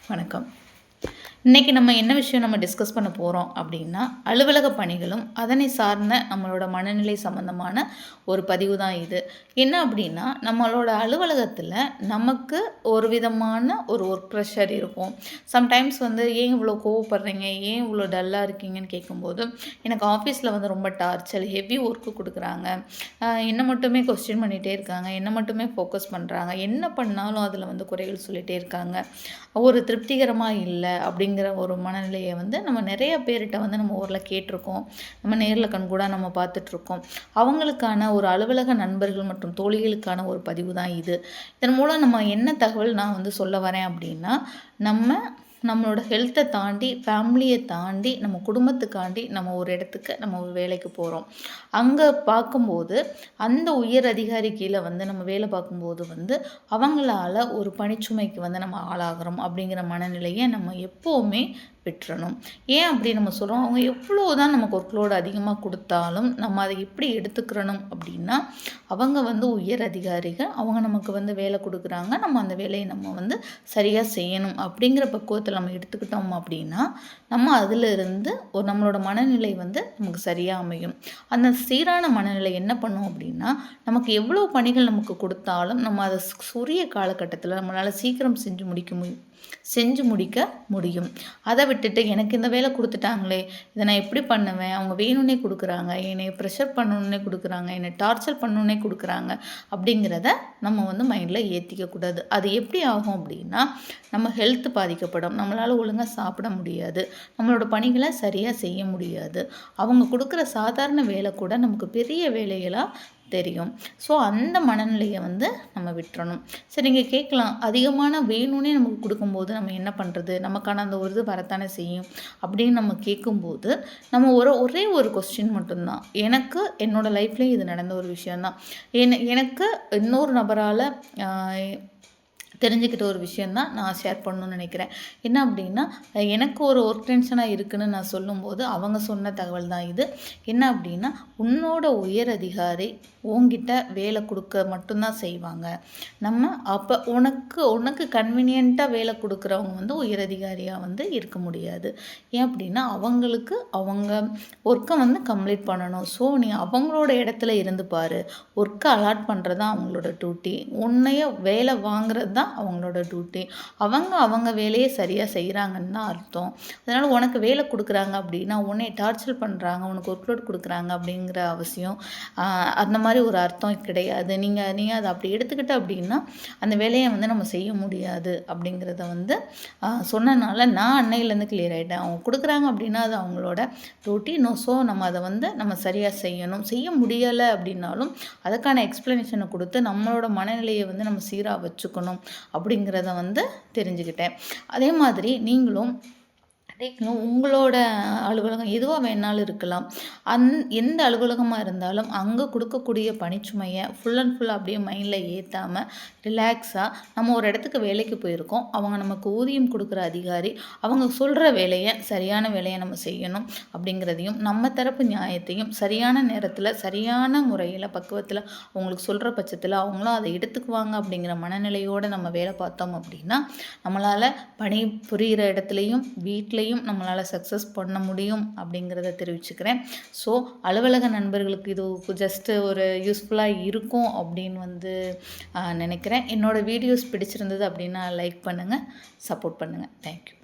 வணக்கம். இன்றைக்கி நம்ம என்ன விஷயம் நம்ம டிஸ்கஸ் பண்ண போகிறோம் அப்படின்னா, அலுவலக பணிகளும் அதனை சார்ந்த நம்மளோட மனநிலை சம்மந்தமான ஒரு பதிவு தான் இது. என்ன அப்படின்னா, நம்மளோட அலுவலகத்தில் நமக்கு ஒரு விதமான ஒரு ஒர்க் ப்ரெஷர் இருக்கும். சம்டைம்ஸ் ஏன் இவ்வளோ கோவப்படுறீங்க, ஏன் இவ்வளோ டல்லாக இருக்கீங்கன்னு கேட்கும்போது, எனக்கு ஆஃபீஸில் ரொம்ப டார்ச்சர், ஹெவி ஒர்க்கு கொடுக்குறாங்க, என்னை மட்டுமே கொஸ்டின் பண்ணிகிட்டே இருக்காங்க, என்னை மட்டுமே ஃபோக்கஸ் பண்ணுறாங்க, என்ன பண்ணாலும் அதில் குறைகள் சொல்லிகிட்டே இருக்காங்க, ஒரு திருப்திகரமாக இல்லை அப்படிங்கிற ஒரு மனநிலையை நம்ம நிறைய பேர்கிட்ட நம்ம ஊரில் கேட்டிருக்கோம். நம்ம நேரில் கண்கூடாக நம்ம பார்த்துட்ருக்கோம். அவங்களுக்கான ஒரு அலுவலக நண்பர்கள் மற்றும் தோழிகளுக்கான ஒரு பதிவு தான் இது. இதன் மூலம் நம்ம என்ன தகவல் நான் சொல்ல வரேன் அப்படின்னா, நம்மளோட ஹெல்த்தை தாண்டி, ஃபேமிலியை தாண்டி, நம்ம குடும்பத்துக்காண்டி நம்ம ஒரு இடத்துக்கு நம்ம ஒரு வேலைக்கு போகிறோம். அங்கே பார்க்கும்போது அந்த உயர் அதிகாரி கீழே நம்ம வேலை பார்க்கும்போது அவங்களால ஒரு பணிச்சுமைக்கு நம்ம ஆளாகிறோம் அப்படிங்கிற மனநிலையை நம்ம எப்போவுமே விட்டுறணும். ஏன் அப்படி நம்ம சொல்கிறோம், அவங்க எவ்வளோ தான் நமக்கு ஒர்க்லோடு அதிகமாக கொடுத்தாலும் நம்ம அதை எப்படி எடுத்துக்கிறணும் அப்படின்னா, அவங்க உயர் அதிகாரிகள், அவங்க நமக்கு வேலை கொடுக்குறாங்க, நம்ம அந்த வேலையை நம்ம சரியாக செய்யணும் அப்படிங்கிற பக்குவத்தில் நம்ம எடுத்துக்கிட்டோம் அப்படின்னா, நம்ம அதிலிருந்து நம்மளோட மனநிலை நமக்கு சரியாக அமையும். அந்த சீரான மனநிலை என்ன பண்ணும் அப்படின்னா, நமக்கு எவ்வளோ பணிகள் நமக்கு கொடுத்தாலும் நம்ம அதை உரிய காலகட்டத்தில் நம்மளால் சீக்கிரம் செஞ்சு முடிக்க முடியும். அதை விட்டுட்டு எனக்கு இந்த வேலை கொடுத்துட்டாங்களே, இதை நான் எப்படி பண்ணுவேன், அவங்க வேணும்னே கொடுக்குறாங்க, என்னை ப்ரெஷர் பண்ணணுன்னே கொடுக்குறாங்க, என்னை டார்ச்சர் பண்ணணுன்னே கொடுக்குறாங்க அப்படிங்கிறத நம்ம மைண்டில் ஏற்றிக்கக்கூடாது. அது எப்படி ஆகும் அப்படின்னா, நம்ம ஹெல்த் பாதிக்கப்படும், நம்மளால் ஒழுங்காக சாப்பிட முடியாது, நம்மளோட பணிகளை சரியாக செய்ய முடியாது, அவங்க கொடுக்குற சாதாரண வேலை கூட நமக்கு பெரிய வேலைகளாக தெரியும். ஸோ அந்த மனநிலையை நம்ம விட்டுறணும். சரி, நீங்கள் கேட்கலாம், அதிகமான வேணும்னே நமக்கு கொடுக்கும்போது நம்ம என்ன பண்ணுறது, நமக்கான அந்த ஒரு இது வரத்தானே செய்யும் அப்படின்னு நம்ம கேட்கும்போது, நம்ம ஒரே ஒரு கொஸ்டின் மட்டும்தான். எனக்கு என்னோடய லைஃப்லேயும் இது நடந்த ஒரு விஷயந்தான். எனக்கு இன்னொரு நபரால் தெரிஞ்சுக்கிட்ட ஒரு விஷயந்தான் நான் ஷேர் பண்ணணும்னு நினைக்கிறேன். என்ன அப்படின்னா, எனக்கு ஒரு ஒர்க் டென்ஷனாக இருக்குதுன்னு நான் சொல்லும்போது அவங்க சொன்ன தகவல் தான் இது. என்ன அப்படின்னா, உன்னோட உயர் அதிகாரி உன்கிட்ட வேலை கொடுக்க மட்டும்தான் செய்வாங்க. நம்ம அப்போ உனக்கு கன்வீனியண்ட்டாக வேலை கொடுக்குறவங்க உயர் அதிகாரியாக இருக்க முடியாது. ஏன் அப்படின்னா, அவங்களுக்கு அவங்க ஒர்க்கை கம்ப்ளீட் பண்ணணும். ஸோ நீ அவங்களோட இடத்துல இருந்து பாரு. ஒர்க்கை அலாட் பண்ணுறது தான் அவங்களோட டியூட்டி, உன்னைய வேலை வாங்குறது தான் அவங்களோட டியூட்டி. அவங்க வேலையை சரியாக செய்கிறாங்கன்னு தான் அர்த்தம். அதனால் உனக்கு வேலை கொடுக்குறாங்க அப்படின்னா உன்னை டார்ச்சர் பண்ணுறாங்க, உனக்கு ஒர்க்லோட் கொடுக்குறாங்க அப்படிங்கிற அவசியம் அந்த மாதிரி ஒரு அர்த்தம் கிடையாது. நீங்கள் அதை அப்படி எடுத்துக்கிட்ட அப்படின்னா அந்த வேலையை நம்ம செய்ய முடியாது அப்படிங்கிறத சொன்னனால நான் அன்னையிலேருந்து கிளியர் ஆகிட்டேன். அவங்க கொடுக்குறாங்க அப்படின்னா அது அவங்களோட டியூட்டி. ஸோ நம்ம அதை நம்ம சரியாக செய்யணும். செய்ய முடியலை அப்படின்னாலும் அதுக்கான எக்ஸ்ப்ளனேஷனை கொடுத்து நம்மளோட மனநிலையை நம்ம சீராக வச்சுக்கணும் அப்படிங்கிறத தெரிஞ்சுக்கிட்டேன். அதே மாதிரி நீங்களும் உங்களோட அலுவலகம் எதுவாக வேணாலும் இருக்கலாம். எந்த அலுவலகமாக இருந்தாலும் அங்கே கொடுக்கக்கூடிய பணிச்சுமையை ஃபுல் அண்ட் ஃபுல் அப்படியே மைண்டில் ஏற்றாமல் ரிலாக்ஸாக நம்ம ஒரு இடத்துக்கு வேலைக்கு போயிருக்கோம், அவங்க நமக்கு ஊதியம் கொடுக்குற அதிகாரி, அவங்க சொல்கிற வேலையை சரியான வேலையை நம்ம செய்யணும் அப்படிங்கிறதையும், நம்ம தரப்பு நியாயத்தையும் சரியான நேரத்தில் சரியான முறையில் பக்குவத்தில் அவங்களுக்கு சொல்கிற பட்சத்தில் அவங்களும் அதை எடுத்துக்குவாங்க அப்படிங்கிற மனநிலையோடு நம்ம வேலை பார்த்தோம் அப்படின்னா நம்மளால் பணி புரிகிற இடத்துலையும் வீட்டிலையும் நம்மளால் சக்ஸஸ் பண்ண முடியும் அப்படிங்கிறத தெரிவிச்சுக்கிறேன். ஸோ அலுவலக நண்பர்களுக்கு இது ஜஸ்ட்டு ஒரு யூஸ்ஃபுல்லாக இருக்கும் அப்படின்னு நினைக்கிறேன். என்னோடய வீடியோஸ் பிடிச்சிருந்தது அப்படின்னா லைக் பண்ணுங்கள், சப்போர்ட் பண்ணுங்கள். தேங்க்யூ.